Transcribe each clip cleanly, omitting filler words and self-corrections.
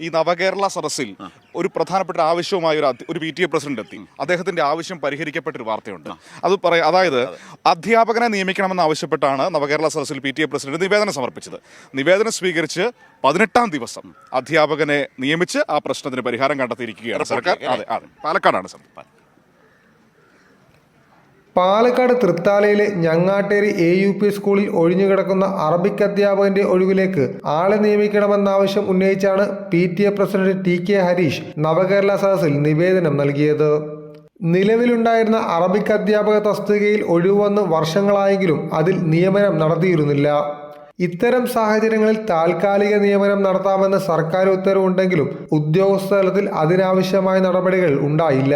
ഈ നവകേരള സദസ്സിൽ ഒരു പ്രധാനപ്പെട്ട ആവശ്യവുമായി ഒരു PTA പ്രസിഡന്റ് എത്തി. അദ്ദേഹത്തിന്റെ ആവശ്യം പരിഹരിക്കപ്പെട്ടൊരു വാർത്തയുണ്ട്. അതായത് അധ്യാപകനെ നിയമിക്കണമെന്ന് ആവശ്യപ്പെട്ടാണ് നവകേരള സദസ്സിൽ PTA പ്രസിഡന്റ് നിവേദനം സമർപ്പിച്ചത്. നിവേദനം സ്വീകരിച്ച് 18-ാം ദിവസം അധ്യാപകനെ നിയമിച്ച് ആ പ്രശ്നത്തിന് പരിഹാരം കണ്ടെത്തിയിരിക്കുകയാണ് സർക്കാർ. അതെ, പാലക്കാടാണ് സർ. പാലക്കാട് തൃത്താലയിലെ ഞങ്ങാട്ടേരി AUP സ്കൂളിൽ ഒഴിഞ്ഞുകിടക്കുന്ന അറബിക് അധ്യാപകന്റെ ഒഴിവിലേക്ക് ആളെ നിയമിക്കണമെന്ന ആവശ്യം ഉന്നയിച്ചാണ് PTA പ്രസിഡന്റ് TK ഹരീഷ് നവകേരള സദസ്സിൽ നിവേദനം നൽകിയത്. നിലവിലുണ്ടായിരുന്ന അറബിക് അധ്യാപക തസ്തികയിൽ ഒഴിവന്ന് വർഷങ്ങളായെങ്കിലും അതിൽ നിയമനം നടത്തിയിരുന്നില്ല. ഇത്തരം സാഹചര്യങ്ങളിൽ താൽക്കാലിക നിയമനം നടത്താമെന്ന് സർക്കാർ ഉത്തരവുണ്ടെങ്കിലും ഉദ്യോഗസ്ഥ തലത്തിൽ അതിനാവശ്യമായ നടപടികൾ ഉണ്ടായില്ല.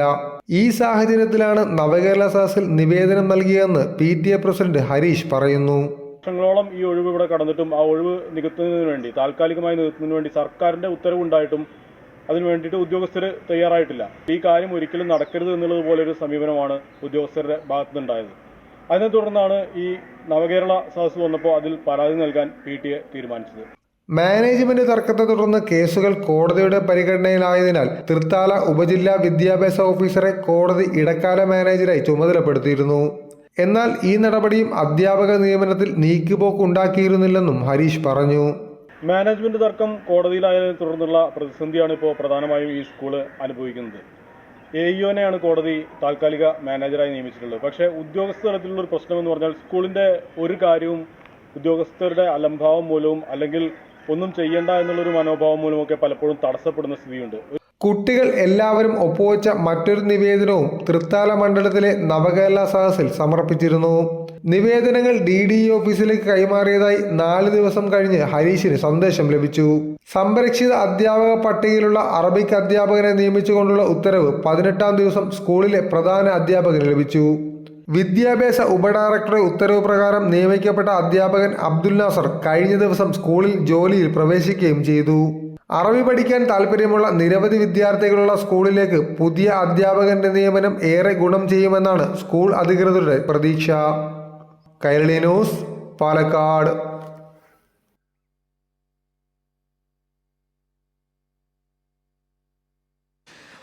ഈ സാഹചര്യത്തിലാണ് നവകേരള സദസ്സിൽ നിവേദനം നൽകിയതെന്ന് PTA പ്രസിഡന്റ് ഹരീഷ് പറയുന്നു. വർഷങ്ങളോളം ഈ ഒഴിവ് ഇവിടെ കടന്നിട്ടും ആ ഒഴിവ് നികത്തുന്നതിന് വേണ്ടി, താൽക്കാലികമായി നികത്തുന്നതിന് വേണ്ടി സർക്കാരിന്റെ ഉത്തരവുണ്ടായിട്ടും അതിനു വേണ്ടിയിട്ട് ഉദ്യോഗസ്ഥർ തയ്യാറായിട്ടില്ല. ഈ കാര്യം ഒരിക്കലും നടക്കരുത് എന്നുള്ളതുപോലെ ഒരു സമീപനമാണ് ഉദ്യോഗസ്ഥരുടെ ഭാഗത്തുനിന്നുണ്ടായത്. അതിനെ തുടർന്നാണ് ഈ നവകേരള സദസ്സ് വന്നപ്പോൾ അതിൽ പരാതി നൽകാൻ PTA തീരുമാനിച്ചത്. മാനേജ്മെന്റ് തർക്കത്തെ തുടർന്ന് കേസുകൾ കോടതിയുടെ പരിഗണനയിലായതിനാൽ തൃത്താല ഉപജില്ലാ വിദ്യാഭ്യാസ ഓഫീസറെ കോടതി ഇടക്കാല മാനേജരായി ചുമതലപ്പെടുത്തിയിരുന്നു. എന്നാൽ ഈ നടപടിയും അധ്യാപക നിയമനത്തിൽ നീക്കുപോക്ക് ഉണ്ടാക്കിയിരുന്നില്ലെന്നും ഹരീഷ് പറഞ്ഞു. മാനേജ്മെന്റ് തർക്കം കോടതിയിലായതിനെ തുടർന്നുള്ള പ്രതിസന്ധിയാണ് ഇപ്പോൾ പ്രധാനമായും ഈ സ്കൂള് അനുഭവിക്കുന്നത്. AEOനെയാണ് കോടതി താൽക്കാലിക മാനേജറായി നിയമിച്ചിട്ടുള്ളത്. പക്ഷേ ഉദ്യോഗസ്ഥ തലത്തിലുള്ള ഒരു പ്രശ്നമെന്ന് പറഞ്ഞാൽ സ്കൂളിന്റെ ഒരു കാര്യവും ഉദ്യോഗസ്ഥരുടെ അലംഭാവം മൂലവും അല്ലെങ്കിൽ ഒന്നും ചെയ്യേണ്ട എന്നുള്ളൊരു മനോഭാവം മൂലമൊക്കെ പലപ്പോഴും തടസ്സപ്പെടുന്ന സ്ഥിതിയുണ്ട്. കുട്ടികൾ എല്ലാവരും ഒപ്പുവെച്ച മറ്റൊരു നിവേദനവും തൃത്താല മണ്ഡലത്തിലെ നവകേരള സദസ്സിൽ സമർപ്പിച്ചിരുന്നു. നിവേദനങ്ങൾ DDE ഓഫീസിലേക്ക് കൈമാറിയതായി 4 ദിവസം കഴിഞ്ഞ് ഹരീഷിന് സന്ദേശം ലഭിച്ചു. സംരക്ഷിത അധ്യാപക പട്ടികയിലുള്ള അറബിക് അധ്യാപകനെ നിയമിച്ചുകൊണ്ടുള്ള ഉത്തരവ് 18-ാം ദിവസം സ്കൂളിലെ പ്രധാന അധ്യാപകന് ലഭിച്ചു. വിദ്യാഭ്യാസ ഉപഡയറക്ടറുടെ ഉത്തരവ് പ്രകാരം നിയമിക്കപ്പെട്ട അധ്യാപകൻ അബ്ദുൽ നാസർ കഴിഞ്ഞ ദിവസം സ്കൂളിൽ ജോലിയിൽ പ്രവേശിക്കുകയും ചെയ്തു. അറബി പഠിക്കാൻ താല്പര്യമുള്ള നിരവധി വിദ്യാർത്ഥികളുള്ള സ്കൂളിലേക്ക് പുതിയ അധ്യാപകന്റെ നിയമനം ഏറെ ഗുണം ചെയ്യുമെന്നാണ് സ്കൂൾ അധികൃതരുടെ പ്രതീക്ഷ. കൈരളി ന്യൂസ്, പാലക്കാട്.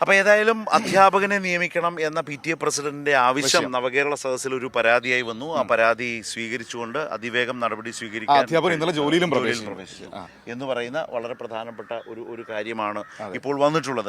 അപ്പോൾ ഏതായാലും അധ്യാപകനെ നിയമിക്കണം എന്ന PTA പ്രസിഡന്റിന്റെ ആവശ്യം നവകേരള സദസ്സിൽ ഒരു പരാതിയായി വന്നു. ആ പരാതി സ്വീകരിച്ചുകൊണ്ട് അതിവേഗം നടപടി സ്വീകരിക്കാൻ ജോലിയിലും പ്രവേശിച്ചു എന്ന് പറയുന്ന വളരെ പ്രധാനപ്പെട്ട ഒരു കാര്യമാണ് ഇപ്പോൾ വന്നിട്ടുള്ളത്.